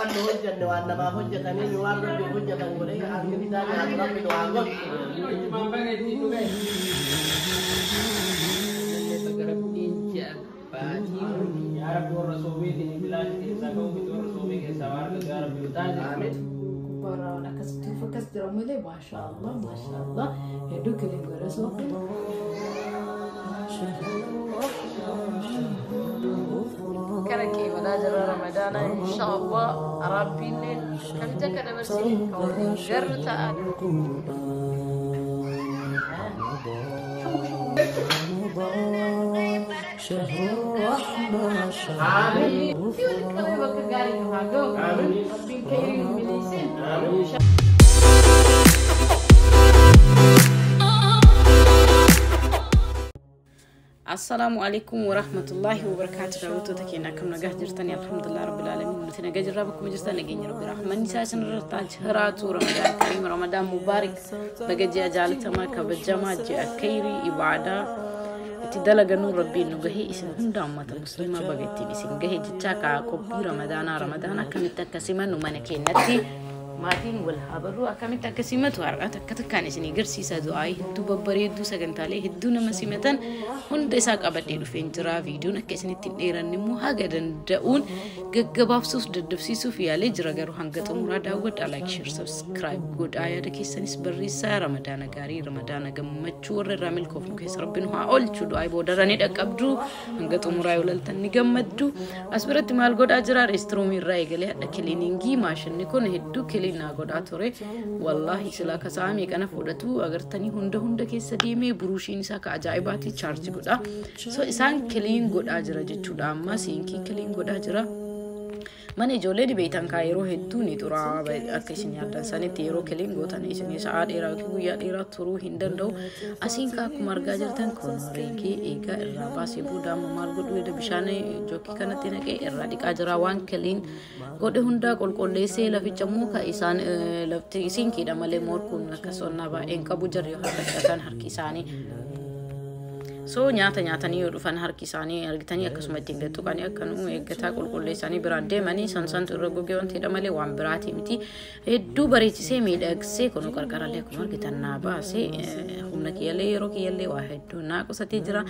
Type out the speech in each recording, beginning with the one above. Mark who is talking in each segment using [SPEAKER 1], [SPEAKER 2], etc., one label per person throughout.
[SPEAKER 1] وان هجن وان ما هجتني وان ربي هجتن ولي أكيد ثاني ربي دعاء ما بنتي تقول يا رب ورسولي في بلاد كيساكو بدور رسولي كيسوار يا رب يتاج آمين
[SPEAKER 2] كبارا لك ستوفكس درامله ما شاء الله هدوك اللي غرسوا كركي ولا جرى رمضان إن شاء الله ربي الليل كم جاك نمسي كوني جرت شهر الرحمة شهر السلام عليكم ورحمة الله وبركاته. دعوتو تكينا كم نجح جرتني الحمد لله رب العالمين. نتنا جرّا بكم جرتنا جيني رب الرحمن. نساء نرتاج هراتو رمضان كريم رمضان مبارك. بجي أجالة ما كبجماعة جاء كيري إبادة. تدلّق نور ربي نجهي إسم هندام ما تمسلما بجتي بسم جهي جتّاك كوبي رمضان كم تكسيما نمانكين نتي ماتين والهابرو أكمل تكسيمات وارقات كتكاني سني قرسي سادوعي هدو ببريدو سجنتالي هدو نمسيمتان هند ساق أبدي لفين ترى فيديو نكسني تنيران نمو هاجدن داون جبابسوس ددفسيسو في على جرجرو هنقط مراد أود لايك شير سبسكرايب جود آية دكيسني سبريسا رمضان غاري رمضان جمّتشور رامل كوفن كيس ربنا هاول شو دعاء بودراني دكابدو هنقط مراد وللتني جمّدو أسبرت مال جود أجرا ريسترومي رايجلي أكلينينجي ماشن نكون هدو كلينا جود أتوري والله سلا كسامي كنا فودتو أجر تاني هندا كيس ديمي بروشين ساك عجائباتي تشارج جودا so isaan kiliin godhaa jira jechuudha amma siinki kiliin godhaa jira mana ijoollee dibeetan ka yeroo hedduu ni xuraa akka isin yaaddan sanitti yeroo kiliin gootan isin sa'a dheeraa yookiin guyyaa dheeraa turuu hin danda'u asiin ka akkuma argaa jirtan kun reekee eegaa irraa baasee booda amma maal godhu edda bishaan jookii kanatti naqee irraa dhiqaa jira waan kiliin godhe hundaa qulqulleessee laficha immoo ka isaan lafti isin kiidha malee morkuun akka sonnaa baay'een qabu jarri harkatan harki isaanii so nyaatanii yoo dhufan harki isaanii argitanii akkasuma ittiin gattu kan akkanu eeggataa qulqulleessanii biraan deemanii sansantu irra gogee wanti hidhamalee waan biraati miti hedduu bareechisee miidhagsee kun qarqarallee akkuma argitan naa baasee humna kiyyallee yeroo kiyyallee waa hedduu naa qusatee jira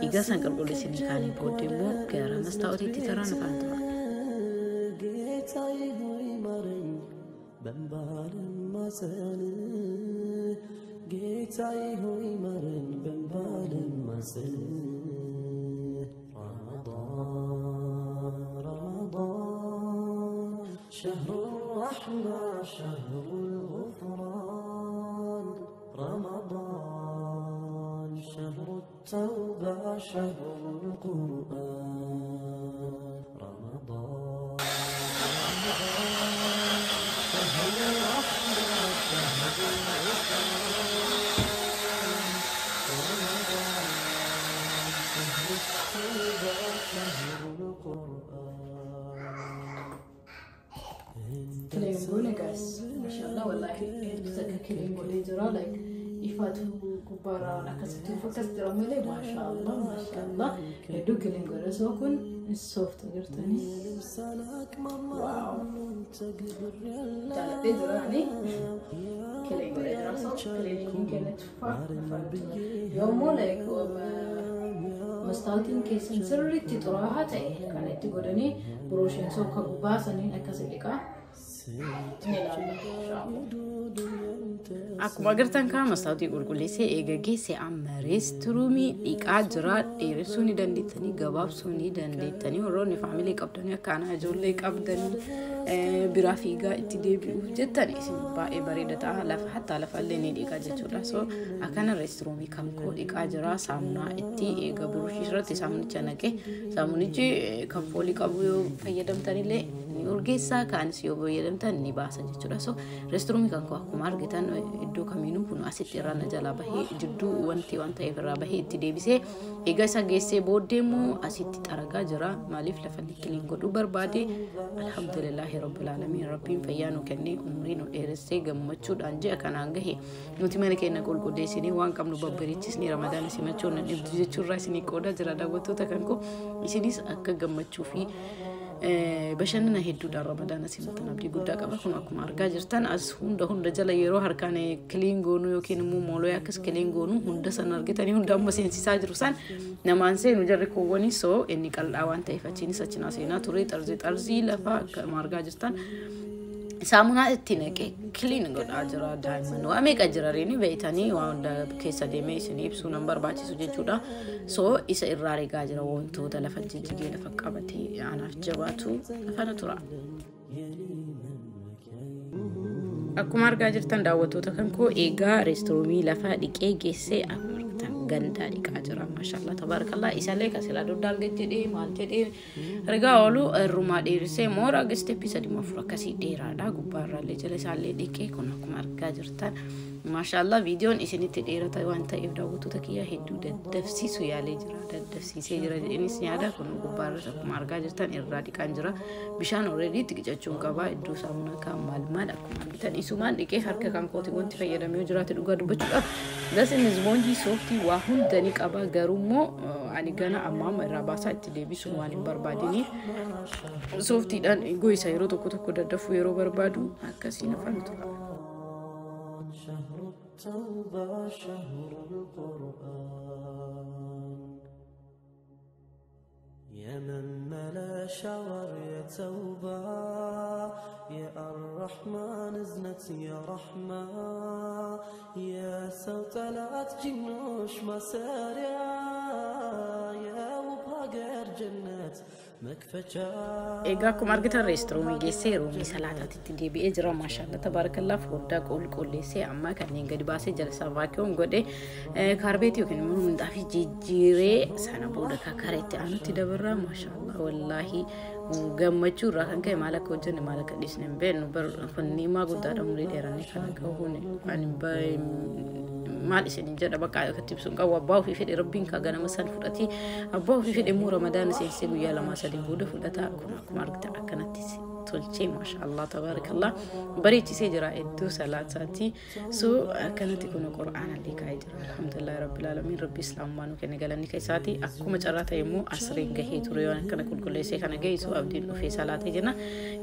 [SPEAKER 2] dhiiga san qulqulleessanii kaanii booddee immoo gara mastaawatiitti taraan afaan tura.
[SPEAKER 3] جيتاي هوي مرن بنبال المسل رمضان شهر الرحمة شهر الغفران رمضان شهر التوبة شهر القرآن رمضان شهر الرحمة شهر
[SPEAKER 2] كلين قولي guys ما شاء الله والله تذكر كلين قولي جرا like إفاتو كبارا نكستو فكست درامله ما شاء الله هدو كلين قولي سوكن السوفت قرتني واو تعال دراني كلين قولي جرا سوك كلين كانت يومو like مستعدين كيسن سرّي تطرحها تاي كانت تقولني بروشين سوق كوباسني أكاسيليكا akkuma agartan kan mastaawtii qulqulleessee eegageessee amma reestruumii dhiqaa jira dheeressuu ni dandeettanii gabaabsuu ni dandeettanii warroonni faamilii qabdanii akka anaa ijoollee qabdanii biraa fiigaa itti deebi'uuf jettanii isin baay'ee bareeda ta'a lafa hattaa lafallee ni dhiqaa jechuudha so akkana reestruumii kan koo dhiqaa jira saamunaa itti eega burushii irratti saamunicha naqee saamunichi kan foolii qabu yoo fayyadamtanillee urgeessaa kaanis yoo fayyadamtan ni baasa jechuudha so reestruumii kan koo akkuma argitan iddoo kamiinuu kun asitti irraa na jalaa bahee jidduu wanti waan ta'eef irraa bahee itti deebisee egaa isa geessee booddee immoo asitti xaragaa jira maaliif lafa kiliin godhuu barbaade alhamdulillahi rabbil aalamiin rabbiin fayyaa nu kennee umrii nu dheeressee gammachuudhaan ji'a kanaan gahe nuti mana keenya qulqulleessinee waan qabnu babbareechisnee ramadaan simachuun dhibdu jechuurraa isinii qooda jira daawwattoota kan koo isinis akka gammachuu fi bashannana hedduudha Ramadaana simatan abdii guddaa qaba kun akkuma argaa jirtan as hunda jala yeroo harkaan clean goonu yookiin immoo mooloo akkas clean goonu hunda san argitanii hunda amma seensisaa jiru san namaan seenu jarri koowwanii soo inni qal'aa waan ta'eef achiinis achina seenaa ture xarzii lafa akkuma argaa jirtan Samuna ittinaqe clean godhaa jira daa'imman waa meeqa jira reeni beeytanii waa hunda keessa deemee isinii ibsuu nan barbaachisu jechuudha soo isa irraa reegaa jira wantoota lafa jijjigee lafa qabatee anaaf jabaatu afana tura akkuma argaa jirtan daawwattoota kan koo eegaa reestooraantii lafa dhiqee geessee ganda dhiqaa jira maashaallah tabarakallah isaallee kasila doddaal jedhee maal jedhee ergaa oolu rumaa dheerisee moora gesteepii sadii mafura akkasii dheeraadha gubbaarraallee jala isaallee dhiqee kun akkuma argaa jirtan maashaallah viidiyoon isinitti dheerata waan ta'eef daawwattoota kiyya hedduu daddafsiisu yaalee jira daddafsiisee jira jedheenis yaada kun gubbaarra akkuma argaa jirtan irraa dhiqaan jira bishaan already xiqichachuun qaba iddoo saamunaa kan maal akkuma argitan isumaan dhiqee harka kan kooti wanti fayyadamee jiraate dhugaa dubbachuudhaaf dasin isboonjii sooftii waa hundani qaba garummoo ani gana amma irraa baasaa itti deebisuun waan hin barbaadiniif sooftiidhaan goisa yeroo tokko daddafu yeroo barbaadu akkasiin afaan tura
[SPEAKER 3] شهر التوبة شهر القرآن يا من ملا شعر يا توبة يا الرحمن ازنت يا رحمة يا سوتلات جنوش مسارع يا وبهاجر جنات
[SPEAKER 2] egaa akkuma argitan reestooraantii geessee roomii salaataatti deebi'ee jira maashaallah tabarakallah foddaa qulqulleessee amma kanneen gadi baasee jalsaa vaakiyoon godhe kaarbeetii yookiin immoo minxaafi jijjiiree sana booda kakareetti aanutti dabarraa maashaallah wallaahi gammachuu irraa kan ka'e maal akka hojjenne maal akka dhiisne hin beeknu fanniimaa guddaadha umurii dheeranii kana gahuun ani maal isin jedha bakka akkatti ibsuun qabu abbaa ofii fedhe rabbiin ka ganama san fudhati abbaa ofii fedhe immoo Ramadaana seensee guyyaa lama sadii booda fudhata akkuma argitan akkanatti tolchee maashaallah tabarakallah bareechisee jira iddoo salaataatti soo akkanatti kun qur'aana liqaa jira alhamdulillah rabbil alamin rabbi islaamaa nu kenne galanni keessatti akkuma carraa ta'e immoo asriin gahee ture yoo akkana qulqulleessee kana geessu abdiin dhufee salaatee jina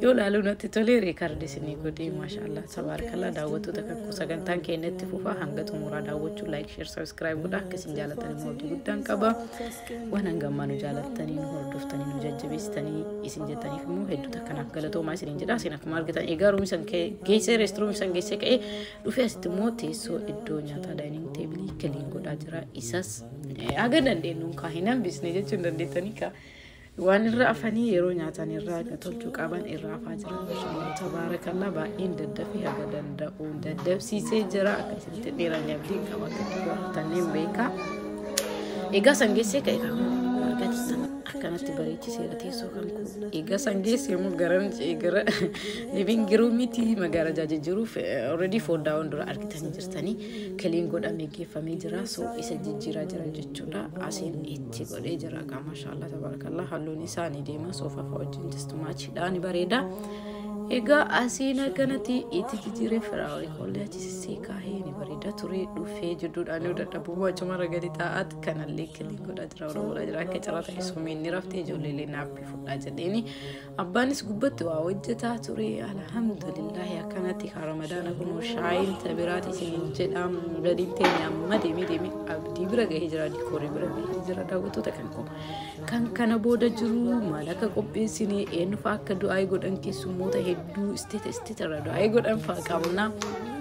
[SPEAKER 2] yoo laaluu natti tolee riikaardii isinii godhee maashaallah tabarakallah daawwattoota kan sagantaan keenyatti fufaa hanga xumuraa daawwachuu like share subscribe godha akkasiin jaalatanii immoo abdii guddaan qaba waan hangammaanu jaalatanii nu hordoftanii nu jajjabeessitanii isin jettaniif immoo hedduu takkanaaf galatoomaa isin jedha isin akkuma argitan egaa roomisan geessee reestooraantii san geessee ka'ee dhufee asitti immoo teessoo iddoo nyaataa dining table kaliin godhaa jira isas aga dandeenyuun kaahinaan bisnee jechuun dandeettanii ka waan irra afanii yeroo nyaatan irraa tolchuu qaban irraa afaa jira maashaallah tabarakallah baay'een daddafee haga danda'u daddabsiisee jira akkasitti dheeranii abdiin qaba tanneen beekaa egaa san geessee ka'e argattan akkanatti bareechisee teessoo kan ku egaa san geessee immoo gara living room miti magaalaa jajjiruuf already foddaa dura argitanii jirtanii kaliin godhamee geeffamee jira soo isa jijjiiraa jira jechuudha asiin itti godhee jira maashaallah tabarakallah halluun isaa ni deema soofa wajjin just matchidhaan bareeda egaa asiin akkanatti itti jijjiiree firaawii kollee achisi kaahee ni bareeda ture dhufee jidduudhaan yoo dadhabuu wachumarra gadi taa'at kanallee kaliin godhaa jira oromoodha jira akka carraa ta'e sumiinni raftee ijoolleellee naappi fudhaa jedheeni abbaanis gubbatti waa hojjetaa ture alhamdulillahi akkanatti ka Ramadaana kun shaayiin tabiraati isin jedham gadiin teenya amma deemee abdii bira gahee jira dikoorii bira gahee jira daawwattoota kan kana booda jiru maal akka qopheessinee eenyufa akka du'aa godhan keessummoota hedduu isteet irra du'aa godhan fa'aa qabna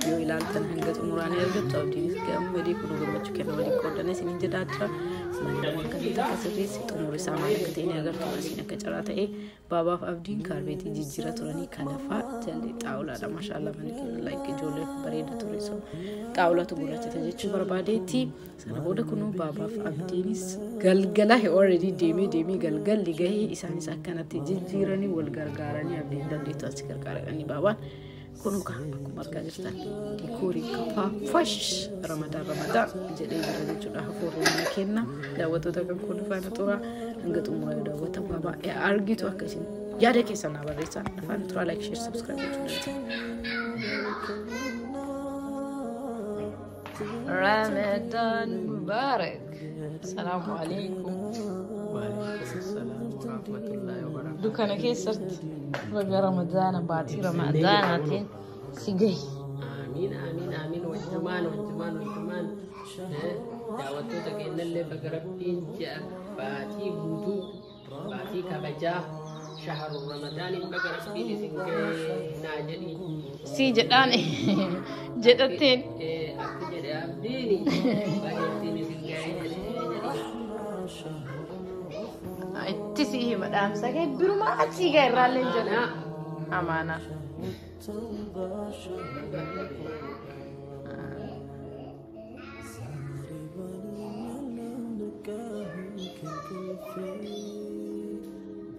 [SPEAKER 2] yoo ilaaltan hanga xumuraanii argattu abdiinis gammadee kun gammachuu kenna waliin qoodana isin jedhaatra mandama akkamitti akka sirreessi xumura isaa maal akka ta'e ni agartu asiin akka carraa ta'e baabaaf abdiin kaarbeetii jijjiira turanii kanafaa jallee xaawulaadha maashaallah manni keenya like ijoollee bareeda ture so xaawulatu gurraachata jechuu barbaadeetti sana booda kunuu baabaaf abdiinis galgala already deemee galgalli gahee isaanis akkanatti jijjiiranii wal gargaaranii abdiin dandeettu as gargaaranii baabaan كونوا كم مركز جدا ديكوري كفا فش رمضان جدي جدا جدا هفور مكينا دعوة تكون كل فانا ترى نقط أمور دعوة بابا أرجع توكسين يا ده كيسنا بريسان فانا ترى لايك شير سبسكرايب رمضان مبارك السلام عليكم
[SPEAKER 1] وعليكم السلام ورحمة الله ورحمة الله وبركاته.
[SPEAKER 2] دكانك كيسرت بقى رمضان باتي رمضان سيجي.
[SPEAKER 1] آمين آمين آمين والجمان والجمان والجمان. دعوتك إن اللي بقربين جاء باتي بوتو باتي كبجا شهر رمضان بقربين سنجي ناجني.
[SPEAKER 2] سي جداني جدتين.
[SPEAKER 1] أكيد أبديني بقربين سنجي
[SPEAKER 2] تسيه مدام سكت برما أتسيجي رالين جنا أمانة.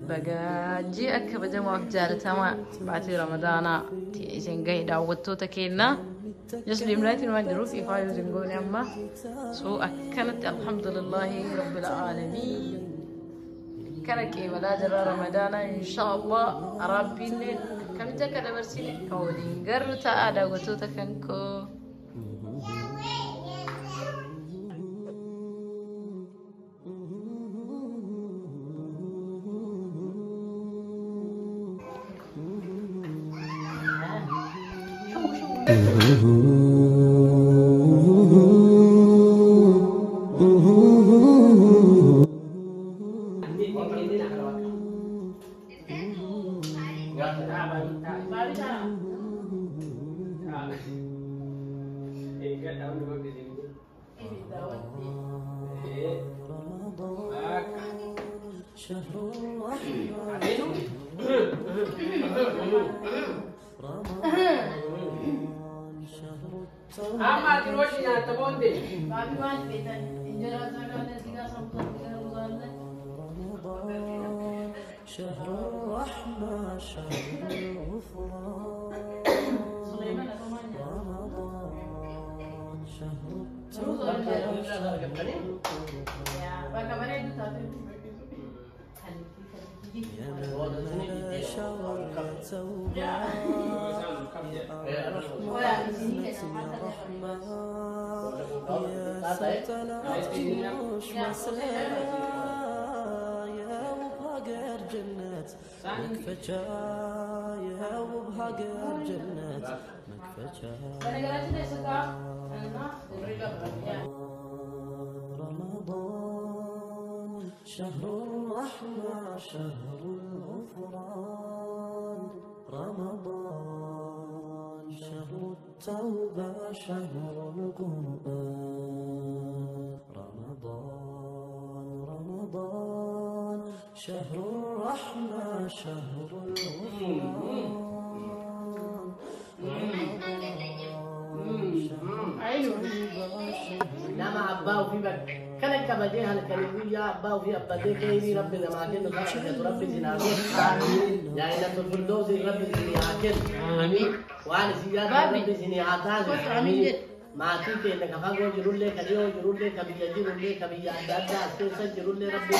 [SPEAKER 2] بقى أكبر جماعة جالتها بعد رمضان تيجي دعوتو تكينا يسلم لايتين ما جرو في فايز نقول أما سو أكنت الحمد لله رب العالمين كانك ولا جرى رمضان إن شاء الله ربي كم جاك دبرسين كودين قرتا دعوتو تكنكو
[SPEAKER 1] أما تروشنا تبوندي.
[SPEAKER 3] شهر الرحمة شهر الغفران رمضان شهر يا شهر التوبة يا الرحمن يا رحمن يا ستلات جيوش مساء يا وبهاجر جنات مكفجا يا وبهاجر جنات مكفجا رمضان شهر الرحمة شهر الغفران رمضان شهر التوبة شهر القرآن رمضان شهر الرحمة شهر الغفران
[SPEAKER 1] نعم أباو في بك كانك كبديها الكريمية أباو في أبديك كيري ربي لما كنت فرحة ربي زناكين يا إلى الفردوس ربي زنياكين وعلى سيادة ربي زنياتان ما تيجي إنك فاقو جرولة كريو جرولة كبيا جرولة كبيا دادا أستوسا جرولة ربي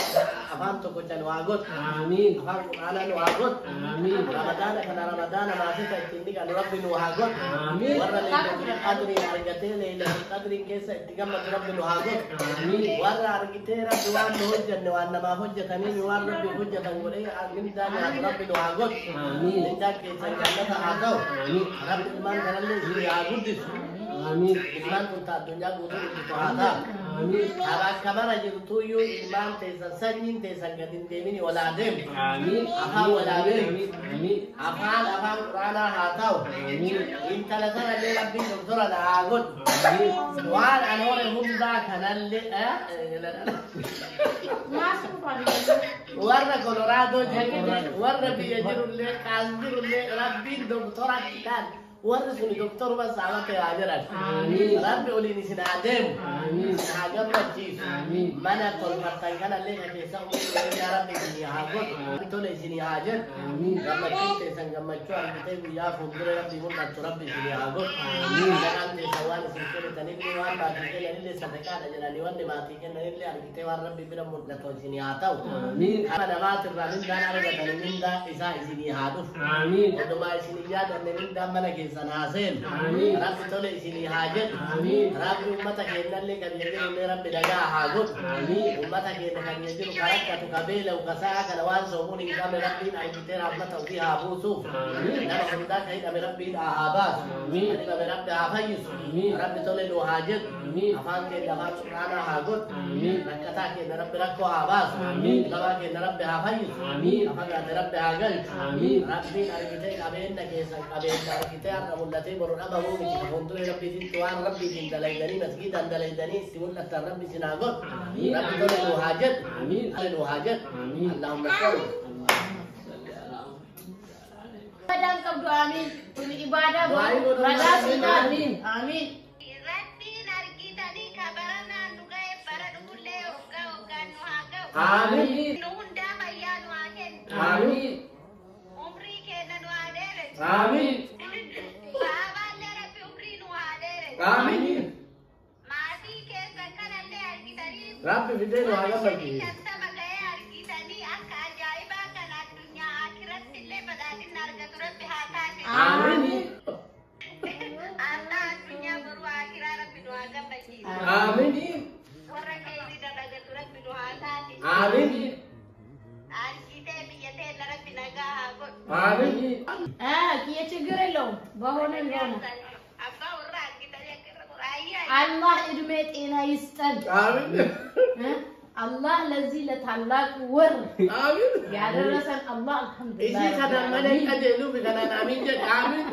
[SPEAKER 1] أفهم تكوشان واقود آمين أفهم أنا نواقود آمين رمضان كنا رمضان ما تيجي تيجي كنا ربي نواقود آمين ورا ليلة القدر أرجعتين ليلة القدر كيسة تجمع ربي نواقود آمين ورا أرجعتين ربي وان نوجد نوان ما هوجة تاني نوان ربي هوجة تنقولي أمين داني ربي نواقود آمين نجاك كيسة كنا هاتو آمين ربي المان كنا لي عقود آمين إيمان كنت الدنيا قدر بتوعدا آمين أراك كبر جرتو يو إيمان تيسان سنين تيسان قدين ديمين ولا دم آمين أفهم ولا دم آمين أفهم رانا هاتاو آمين إن تلاتنا اللي ربي دكتور أنا أقول آمين وعن أنور هم ذاك أنا اللي
[SPEAKER 2] ما سوف
[SPEAKER 1] ورا كولورادو جاكيت ورا بيجروا اللي كازبروا اللي ربي دكتور كان ورثني دكتور بس عملت عجرة آمين ربي قولي نسيت عدم آمين حاجة مجيء آمين منا كل مرتين كان اللي كيسا يا ربي سني عاقل تقول سني عاجل آمين لما كنت سنجمع شو عم بتقول يا فندق ربي يقول لك ربي سني عاقل آمين لكن تسوان سكين تنيني وان باتيكين اللي سبكان أجراني وان باتيكين اللي أركتي وان ربي بيرم مدة سني عاتو آمين أنا ما ترى من دان أرجع تنين دا إسا سني عادو آمين ودما سني جاد من دا منا كيس كيسان هاسين
[SPEAKER 4] آمين.
[SPEAKER 1] رب تولي سيني هاجد
[SPEAKER 4] آمين.
[SPEAKER 1] رب أمتك إن اللي كان يجير إن رب دجا هاجد
[SPEAKER 4] آمين.
[SPEAKER 1] أمتك إن كان يجير كركة قبيلة وكساعة كنوان سوموني كام ربي عيدتين عبمته فيها أبو سوف
[SPEAKER 4] آمين.
[SPEAKER 1] نحن خمداك هيدا بربي الأهابات
[SPEAKER 4] آمين.
[SPEAKER 1] هيدا بربي هافيس
[SPEAKER 4] آمين.
[SPEAKER 1] رب تولي له هاجد
[SPEAKER 4] آمين.
[SPEAKER 1] أفان كي دفان سبحانه هاجد
[SPEAKER 4] آمين.
[SPEAKER 1] ركتاك إن رب ركو هاباس
[SPEAKER 4] آمين.
[SPEAKER 1] دفاك إن رب هافيس
[SPEAKER 4] آمين.
[SPEAKER 1] أفان رب هاجد
[SPEAKER 4] آمين.
[SPEAKER 1] ربي أركتين أبين كيسا أبين أركتين أمولتين برون أبهو ميكي فندو ربي تنتوان ربي تنتليدني مسجد أندليدني سيقول لك ربي سناغد
[SPEAKER 4] آمين.
[SPEAKER 1] ربي تولي له هاجد
[SPEAKER 4] آمين.
[SPEAKER 1] له هاجد
[SPEAKER 4] آمين.
[SPEAKER 1] اللهم صل
[SPEAKER 2] Padang kabdu amin. Uli ibadah
[SPEAKER 1] Doain
[SPEAKER 2] buat
[SPEAKER 1] untuk
[SPEAKER 2] badas
[SPEAKER 1] amin.
[SPEAKER 2] kita amin. Amin.
[SPEAKER 4] آمين. آمين. آمين. آمين.
[SPEAKER 1] ربي في دين وهذا بقي
[SPEAKER 4] آمين. آمين. آمين. آمين.
[SPEAKER 2] Kia ችግር የለውም በሆነ ይሆነ አላህ እድሜ ጤና ይስጠን።
[SPEAKER 1] آمين
[SPEAKER 2] አላህ ለዚህ ለታላቅ ወር
[SPEAKER 1] آمين
[SPEAKER 2] ያደረሰን አላህ አልሐምዱሊላህ።
[SPEAKER 1] إيشي كذا ملك أجلو بكذا آمين جد آمين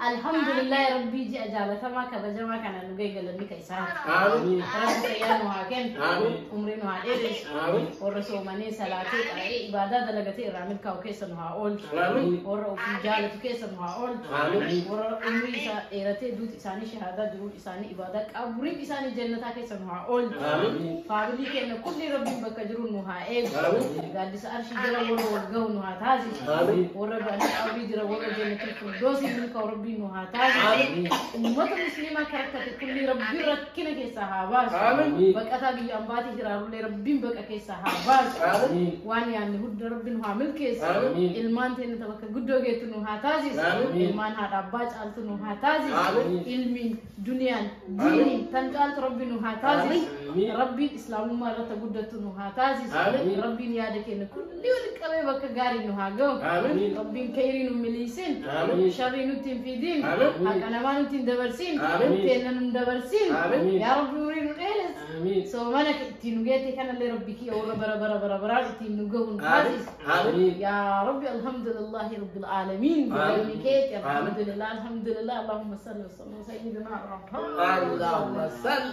[SPEAKER 2] alhamdulillah rabbi ji ajala sama ka bajama kana nugai galani kai sa
[SPEAKER 1] آمين
[SPEAKER 2] rabbi sayanu hakem
[SPEAKER 1] آمين
[SPEAKER 2] umrinu hadis
[SPEAKER 1] آمين
[SPEAKER 2] or somani salati ay ibada dalagati ramil ka kesan ha ol
[SPEAKER 1] آمين
[SPEAKER 2] or ufjala kesan ha ol
[SPEAKER 1] آمين
[SPEAKER 2] or umri sa erate dut isani shahada durut isani ibada qabri isani jannata kesan ha ol
[SPEAKER 1] آمين
[SPEAKER 2] family ke na kulli rabbi bakajrun nu ha e
[SPEAKER 1] آمين
[SPEAKER 2] gadis arshi jara wor gaw nu ha tazi
[SPEAKER 1] آمين
[SPEAKER 2] or rabbi qabri jara wor jannatul firdaus min ka rabbi nu ha tazi
[SPEAKER 1] آمين
[SPEAKER 2] ummah muslima karakati kulli rabbi rakkina ke sahabas
[SPEAKER 1] آمين
[SPEAKER 2] baqata bi ambati jirarulle rabbin baqa ke sahabas
[SPEAKER 1] آمين
[SPEAKER 2] wani yani hudda rabbin ha milkes
[SPEAKER 1] آمين
[SPEAKER 2] ilman ten tabaka guddoge tunu ha tazis
[SPEAKER 1] آمين
[SPEAKER 2] ilman ha dabbaj altunu ha tazis
[SPEAKER 1] آمين
[SPEAKER 2] ilmin duniyan dini tanqalt rabbinu ha tazis
[SPEAKER 4] آمين.
[SPEAKER 2] rabbi islamu ma rata guddatunu ha tazis
[SPEAKER 1] آمين.
[SPEAKER 2] rabbin yada ken kulli wal qabe baka gari nu ha go
[SPEAKER 1] آمين
[SPEAKER 2] rabbin kayrinu milisin
[SPEAKER 1] آمين
[SPEAKER 2] sharrinu tinfidin
[SPEAKER 1] آمين
[SPEAKER 2] akanamanu tindabarsin
[SPEAKER 1] آمين.
[SPEAKER 2] tenanum dabarsin
[SPEAKER 1] آمين.
[SPEAKER 2] ya rabbi urinu deles
[SPEAKER 4] آمين.
[SPEAKER 2] so mana tinugete kana le rabbiki awra bara bara bara bara tinugun
[SPEAKER 1] آمين
[SPEAKER 2] tazis
[SPEAKER 1] آمين
[SPEAKER 2] يا ربي الحمد لله رب العالمين بعلمك الحمد لله الحمد لله اللهم صل وسلم على سيدنا محمد
[SPEAKER 1] اللهم صل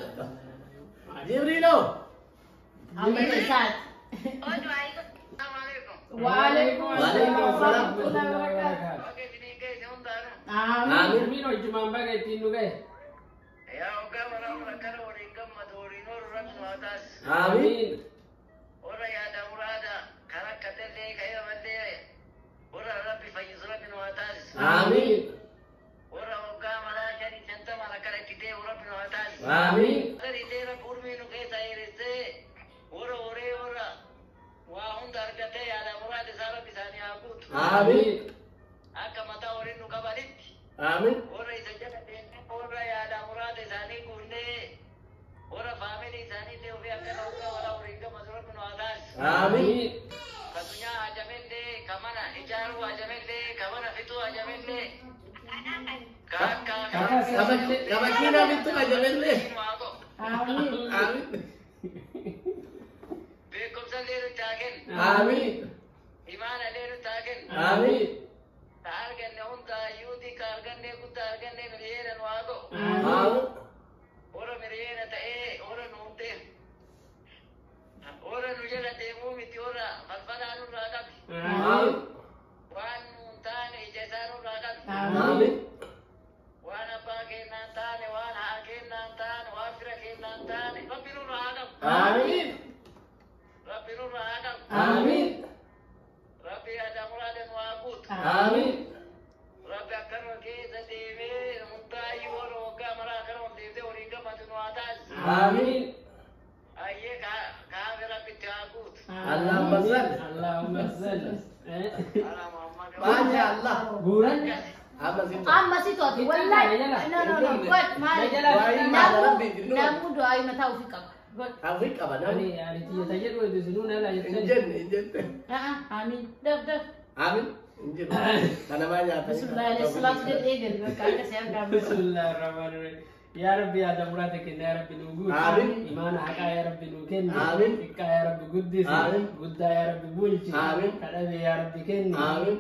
[SPEAKER 1] جبريل
[SPEAKER 2] عمك سعد وعليكم السلام ورحمة الله وبركاته آمين
[SPEAKER 1] آمين
[SPEAKER 4] آمين. وجمان بقى تينوغي.
[SPEAKER 1] آمين آمين آمين آمين آمين آمين كما بنتو أجمل
[SPEAKER 2] آمين
[SPEAKER 1] آمين آمين آمين آمين آمين آمين آمين آمين آمين آمين اللهم صل
[SPEAKER 4] اللهم صل.
[SPEAKER 1] ما شاء الله
[SPEAKER 4] Buuran.
[SPEAKER 5] Amma si tooti wallahi no god maali namu do'ay mata ufi qaba
[SPEAKER 1] أفيك أبدا
[SPEAKER 4] يعني تجد ويدزلون لا
[SPEAKER 1] إنجن إنجن
[SPEAKER 5] amin daf
[SPEAKER 1] آمين إنجن أنا ما جاء
[SPEAKER 5] bismillah alayhi salatu lillahi berkata saya
[SPEAKER 4] بسم الله الرحمن الرحيم يا ربي يا دمراتك يا ربي نوجود
[SPEAKER 1] آمين.
[SPEAKER 4] إيمانا حكا يا ربي نوكن
[SPEAKER 1] آمين.
[SPEAKER 4] إكا يا ربي قدس
[SPEAKER 1] آمين.
[SPEAKER 4] قدا يا ربي بولشي
[SPEAKER 1] آمين.
[SPEAKER 4] كلامي يا ربي كني
[SPEAKER 1] آمين.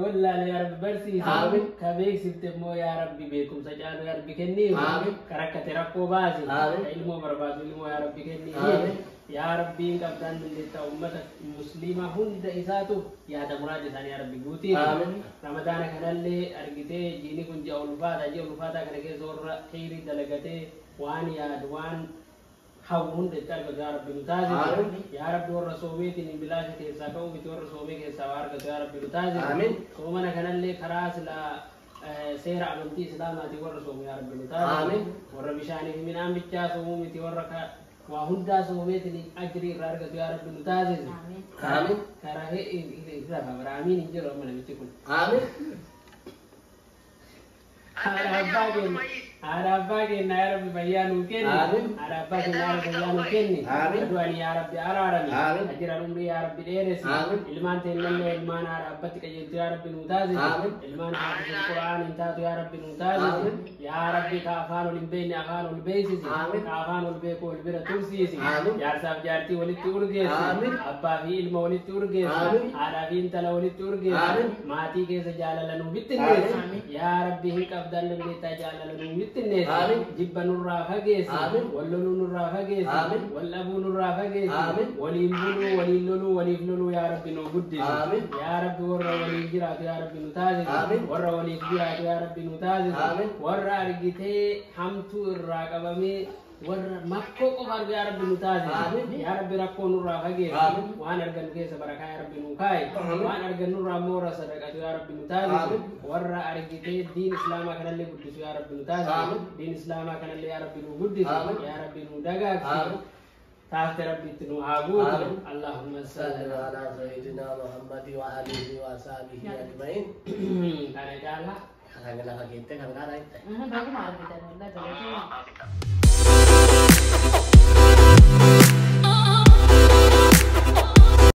[SPEAKER 4] ولا يا ربي برسي
[SPEAKER 1] آمين.
[SPEAKER 4] كبيك سبتمو يا ربي بيكم سجانو يا ربي كني
[SPEAKER 1] آمين.
[SPEAKER 4] كركة ربو بازي
[SPEAKER 1] آمين.
[SPEAKER 4] علمو بربازو علمو يا ربي كني
[SPEAKER 1] آمين.
[SPEAKER 4] يا ربي كابتن من أمة مسلمة هند إساتو يا دمرات ثاني يا ربي قوتي
[SPEAKER 1] آمين.
[SPEAKER 4] رمضان كان اللي أرجتي جيني كنت أولفاتا كان كيزور خيري دلقتي وان يا دوان حوون دتار يا ربي نتازي
[SPEAKER 1] آمين.
[SPEAKER 4] يا ربي ورسوميتي من بلاش كيسا كوم بتور رسومي كيسا وارك يا ربي نتازي
[SPEAKER 1] آمين.
[SPEAKER 4] سومنا كان اللي خلاص لا سير عملتي إسلاماتي ورسوم يا ربي نتازي
[SPEAKER 1] آمين.
[SPEAKER 4] وربشاني من أم بتشا سوميتي ورك وهندا سوميتي أجري رارك يا ربي نتازي
[SPEAKER 1] آمين.
[SPEAKER 4] كاره إذا آمين إنجيل ربنا بتكون
[SPEAKER 1] آمين
[SPEAKER 4] Ada bagi ya Rabbi bayanu kenni
[SPEAKER 1] Amin.
[SPEAKER 4] ada bagi ya Rabbi bayanu kenni
[SPEAKER 1] Amin.
[SPEAKER 4] aduani ya Rabbi ararani
[SPEAKER 1] Amin.
[SPEAKER 4] ajiran umri ya Rabbi deresi
[SPEAKER 1] Amin.
[SPEAKER 4] ilman tennalle ilman arabbati kajentu ya Rabbi nutazi
[SPEAKER 1] Amin.
[SPEAKER 4] ilman hafiz alquran intatu ya Rabbi nutazi
[SPEAKER 1] Amin.
[SPEAKER 4] ya Rabbi ka afanu limbayni afanu albaysi
[SPEAKER 1] Amin.
[SPEAKER 4] ka afanu albayku albira tursisi
[SPEAKER 1] Amin.
[SPEAKER 4] ya sab jarti walitti urgesi
[SPEAKER 1] Amin.
[SPEAKER 4] abba fi ilma walitti urgesi
[SPEAKER 1] Amin.
[SPEAKER 4] ada fi intala walitti urgesi
[SPEAKER 1] Amin.
[SPEAKER 4] mati kesa jalalanu bittin
[SPEAKER 1] Amin.
[SPEAKER 4] ya Rabbi hiqabdan lita jalalanu bittin
[SPEAKER 1] Amin.
[SPEAKER 4] جبا نرى فقيس
[SPEAKER 1] آمين.
[SPEAKER 4] وللو نرى فقيس
[SPEAKER 1] آمين.
[SPEAKER 4] والأبو نرى فقيس
[SPEAKER 1] آمين.
[SPEAKER 4] وليلولو وليلولو وليفلولو يا ربي نقدس
[SPEAKER 1] آمين.
[SPEAKER 4] يا ربي ورى وليجرات يا ربي نتازس
[SPEAKER 1] آمين.
[SPEAKER 4] ورى وليجرات يا ربي نتازس
[SPEAKER 1] آمين.
[SPEAKER 4] ورى أرجتي حمتو الراقبامي ورى مكو قبر يا ربي نتازس
[SPEAKER 1] آمين.
[SPEAKER 4] يا ربي ركو نرى فقيس
[SPEAKER 1] آمين.
[SPEAKER 4] وأنا أرجن كيس بركة يا ربي نوكاي
[SPEAKER 1] آمين.
[SPEAKER 4] وأنا أرجن نرى مورا صدقة يا ربي نتازس
[SPEAKER 1] آمين.
[SPEAKER 4] ورى أرجتي دين إسلام كان اللي قدس يا ربي نتازس
[SPEAKER 1] آمين.
[SPEAKER 4] دين إسلام كان اللي يا ربي نقدس
[SPEAKER 1] آمين.
[SPEAKER 4] يا ربي ندقق
[SPEAKER 1] آمين.
[SPEAKER 4] تحت ربي تنوعبود
[SPEAKER 1] آمين.
[SPEAKER 4] اللهم صل
[SPEAKER 1] صل على سيدنا محمد وآله وصحبه أجمعين
[SPEAKER 4] كان جعلها
[SPEAKER 1] Kagak kita kagak ada itu.
[SPEAKER 5] bagus malah kita wallahi